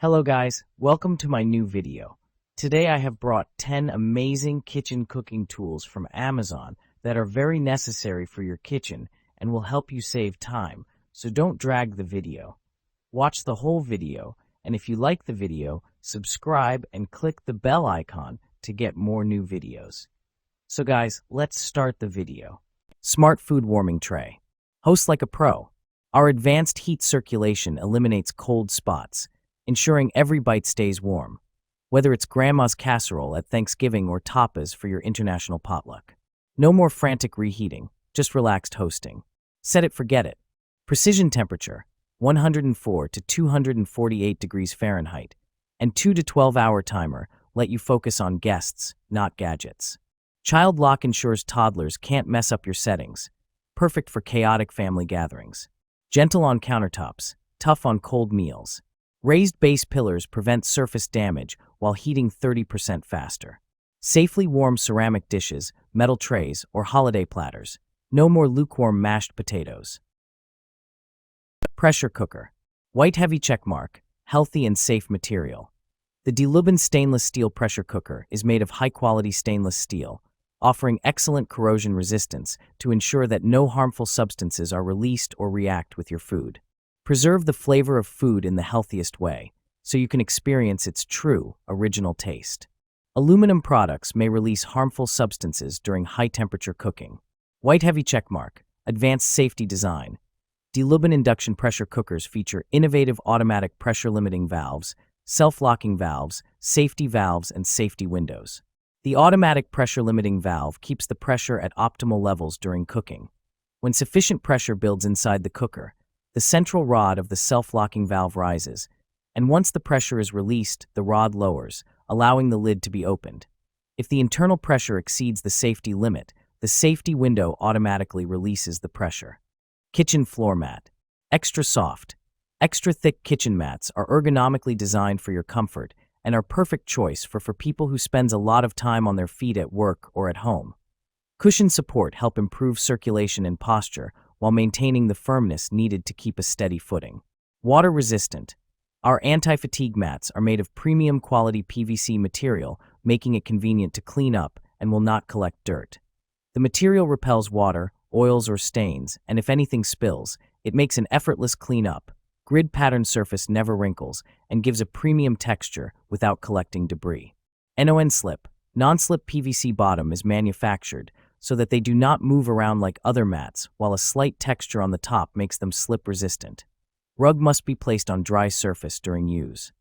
Hello guys, welcome to my new video. Today I have brought 10 amazing kitchen cooking tools from Amazon that are very necessary for your kitchen and will help you save time, so don't drag the video. Watch the whole video, and if you like the video, subscribe and click the bell icon to get more new videos. So guys, let's start the video. Smart Food Warming Tray. Host like a pro. Our advanced heat circulation eliminates cold spots, ensuring every bite stays warm, whether it's grandma's casserole at Thanksgiving or tapas for your international potluck. No more frantic reheating, just relaxed hosting. Set it, forget it. Precision temperature, 104 to 248 degrees Fahrenheit, and 2 to 12-hour timer let you focus on guests, not gadgets. Child lock ensures toddlers can't mess up your settings, perfect for chaotic family gatherings. Gentle on countertops, tough on cold meals. Raised base pillars prevent surface damage while heating 30% faster. Safely warm ceramic dishes, metal trays, or holiday platters. No more lukewarm mashed potatoes. Pressure cooker. White heavy checkmark, healthy and safe material. The DeLubin stainless steel pressure cooker is made of high-quality stainless steel, offering excellent corrosion resistance to ensure that no harmful substances are released or react with your food. Preserve the flavor of food in the healthiest way, so you can experience its true, original taste. Aluminum products may release harmful substances during high-temperature cooking. White heavy checkmark, advanced safety design. DeLubin induction pressure cookers feature innovative automatic pressure-limiting valves, self-locking valves, safety valves, and safety windows. The automatic pressure-limiting valve keeps the pressure at optimal levels during cooking. When sufficient pressure builds inside the cooker, the central rod of the self-locking valve rises, and once the pressure is released, the rod lowers, allowing the lid to be opened. If the internal pressure exceeds the safety limit, the safety window automatically releases the pressure. Kitchen floor mat. Extra soft, extra thick kitchen mats are ergonomically designed for your comfort and are perfect choice for people who spend a lot of time on their feet at work or at home. Cushion support help improve circulation and posture while maintaining the firmness needed to keep a steady footing. Water resistant. Our anti-fatigue mats are made of premium quality PVC material, making it convenient to clean up and will not collect dirt. The material repels water, oils, or stains, and if anything spills, it makes an effortless cleanup. Grid pattern surface never wrinkles and gives a premium texture without collecting debris. Non-slip. Non-slip PVC bottom is manufactured so that they do not move around like other mats, while a slight texture on the top makes them slip-resistant. Rug must be placed on dry surface during use.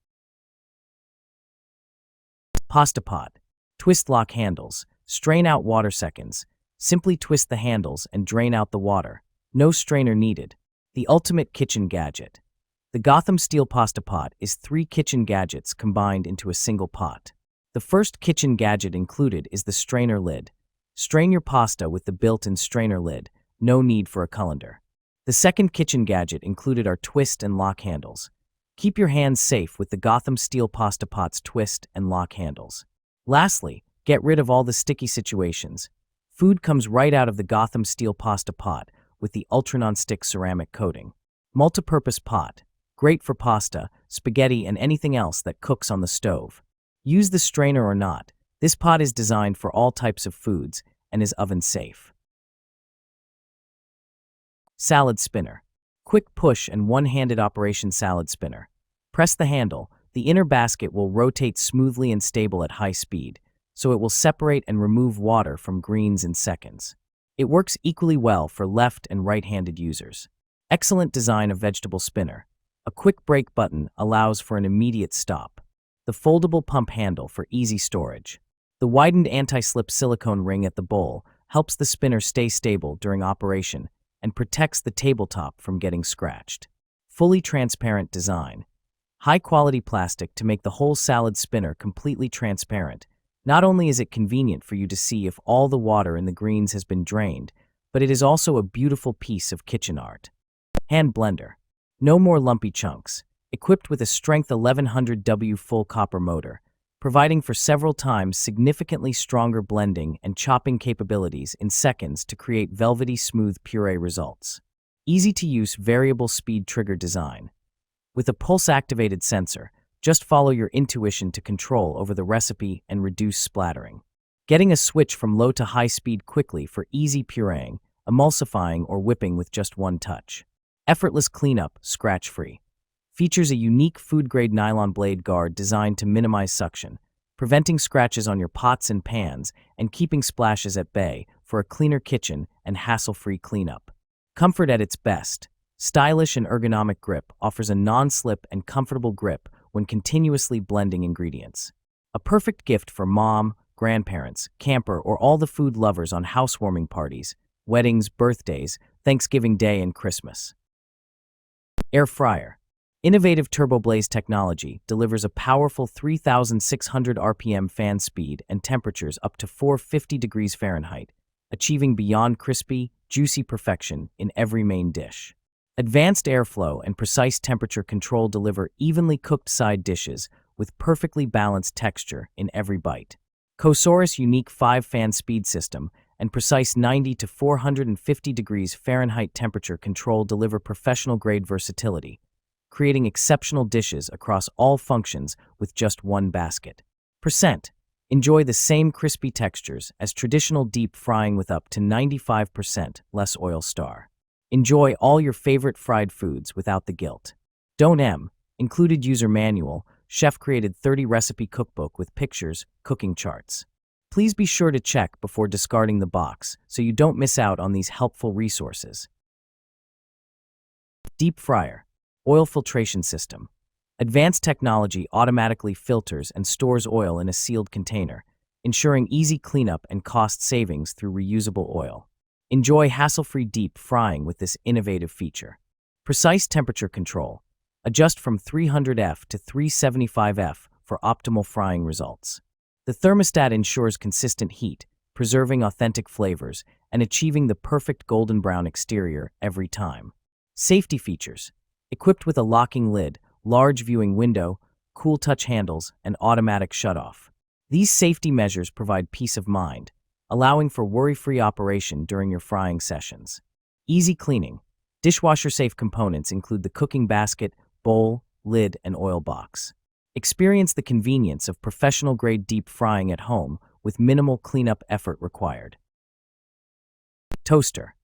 Pasta pot. Twist lock handles. Strain out water seconds. Simply twist the handles and drain out the water. No strainer needed. The ultimate kitchen gadget. The Gotham Steel Pasta Pot is 3 kitchen gadgets combined into a single pot. The first kitchen gadget included is the strainer lid. Strain your pasta with the built-in strainer lid, no need for a colander. The second kitchen gadget included our twist and lock handles. Keep your hands safe with the Gotham Steel Pasta Pot's twist and lock handles. Lastly, get rid of all the sticky situations. Food comes right out of the Gotham Steel Pasta Pot with the ultra non-stick ceramic coating. Multi-purpose pot, great for pasta, spaghetti, and anything else that cooks on the stove. Use the strainer or not. This pot is designed for all types of foods and is oven safe. Salad spinner. Quick push and one-handed operation salad spinner. Press the handle. The inner basket will rotate smoothly and stable at high speed, so it will separate and remove water from greens in seconds. It works equally well for left and right-handed users. Excellent design of vegetable spinner. A quick brake button allows for an immediate stop. The foldable pump handle for easy storage. The widened anti-slip silicone ring at the bowl helps the spinner stay stable during operation and protects the tabletop from getting scratched. Fully transparent design. High-quality plastic to make the whole salad spinner completely transparent. Not only is it convenient for you to see if all the water in the greens has been drained, but it is also a beautiful piece of kitchen art. Hand blender. No more lumpy chunks. Equipped with a strength 1100W full copper motor, providing for several times significantly stronger blending and chopping capabilities in seconds to create velvety smooth puree results. Easy-to-use variable speed trigger design. With a pulse-activated sensor, Just follow your intuition to control over the recipe and reduce splattering. Getting a switch from low to high speed quickly for easy pureeing, emulsifying, or whipping with just one touch. Effortless cleanup, scratch-free. Features a unique food-grade nylon blade guard designed to minimize suction, preventing scratches on your pots and pans and keeping splashes at bay for a cleaner kitchen and hassle-free cleanup. Comfort at its best. Stylish and ergonomic grip offers a non-slip and comfortable grip when continuously blending ingredients. A perfect gift for mom, grandparents, camper, or all the food lovers on housewarming parties, weddings, birthdays, Thanksgiving Day, and Christmas. Air fryer. Innovative TurboBlaze technology delivers a powerful 3,600 RPM fan speed and temperatures up to 450 degrees Fahrenheit, achieving beyond crispy, juicy perfection in every main dish. Advanced airflow and precise temperature control deliver evenly cooked side dishes with perfectly balanced texture in every bite. Kosaurus' unique 5-fan speed system and precise 90 to 450 degrees Fahrenheit temperature control deliver professional-grade versatility, creating exceptional dishes across all functions with just one basket. Enjoy the same crispy textures as traditional deep frying with up to 95% less oil star. Enjoy all your favorite fried foods without the guilt. Included user manual, chef-created 30-recipe cookbook with pictures, cooking charts. Please be sure to check before discarding the box so you don't miss out on these helpful resources. Deep fryer. Oil filtration system. Advanced technology automatically filters and stores oil in a sealed container, ensuring easy cleanup and cost savings through reusable oil. Enjoy hassle-free deep frying with this innovative feature. Precise temperature control. Adjust from 300°F to 375°F for optimal frying results. The thermostat ensures consistent heat, preserving authentic flavors and achieving the perfect golden brown exterior every time. Safety features. Equipped with a locking lid, large viewing window, cool touch handles, and automatic shutoff. These safety measures provide peace of mind, allowing for worry-free operation during your frying sessions. Easy cleaning. Dishwasher-safe components include the cooking basket, bowl, lid, and oil box. Experience the convenience of professional-grade deep frying at home with minimal cleanup effort required. Toaster.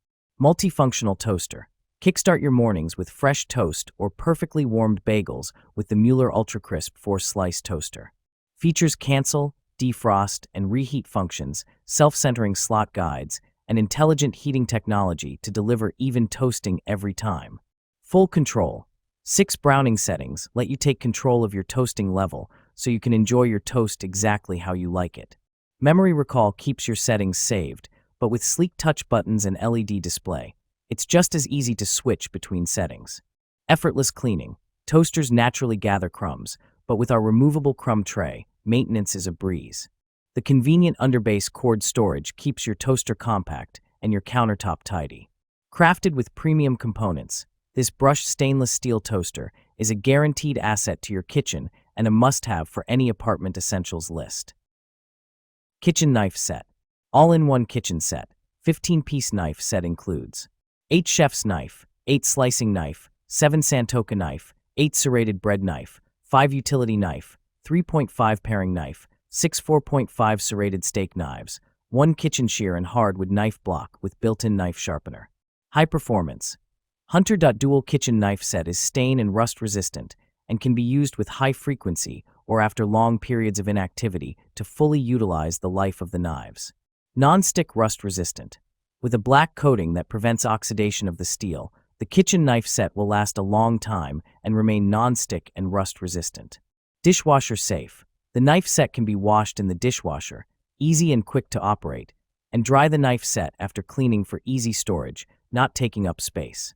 Multifunctional toaster. Kickstart your mornings with fresh toast or perfectly warmed bagels with the Mueller Ultra Crisp 4-slice toaster. Features cancel, defrost, and reheat functions, self-centering slot guides, and intelligent heating technology to deliver even toasting every time. Full control. 6 browning settings let you take control of your toasting level so you can enjoy your toast exactly how you like it. Memory recall keeps your settings saved, but with sleek touch buttons and LED display, it's just as easy to switch between settings. Effortless cleaning. Toasters naturally gather crumbs, but with our removable crumb tray, maintenance is a breeze. The convenient underbase cord storage keeps your toaster compact and your countertop tidy. Crafted with premium components, this brushed stainless steel toaster is a guaranteed asset to your kitchen and a must-have for any apartment essentials list. Kitchen knife set. All-in-one kitchen set. 15-piece knife set includes 8 chef's knife, 8 slicing knife, 7 Santoka knife, 8 serrated bread knife, 5 utility knife, 3.5 paring knife, 6 4.5 serrated steak knives, 1 kitchen shear and hardwood knife block with built-in knife sharpener. High performance. Hunter Dual Kitchen Knife Set is stain and rust resistant and can be used with high frequency or after long periods of inactivity to fully utilize the life of the knives. Non-stick rust resistant. With a black coating that prevents oxidation of the steel, the kitchen knife set will last a long time and remain non-stick and rust resistant. Dishwasher safe. The knife set can be washed in the dishwasher, easy and quick to operate, and dry the knife set after cleaning for easy storage, not taking up space.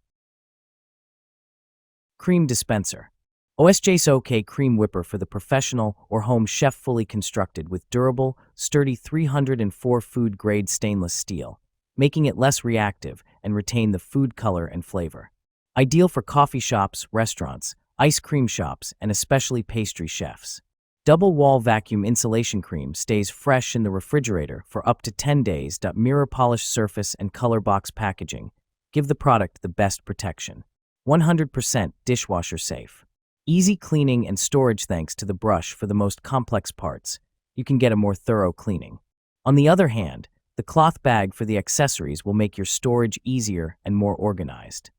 Cream dispenser. OSJ's OK cream whipper for the professional or home chef, fully constructed with durable, sturdy 304 food-grade stainless steel, making it less reactive and retain the food color and flavor. Ideal for coffee shops, restaurants, ice cream shops, and especially pastry chefs. Double wall vacuum insulation cream stays fresh in the refrigerator for up to 10 days. Mirror polished surface and color box packaging give the product the best protection. 100% dishwasher safe. Easy cleaning and storage thanks to the brush for the most complex parts. You can get a more thorough cleaning. On the other hand, the cloth bag for the accessories will make your storage easier and more organized.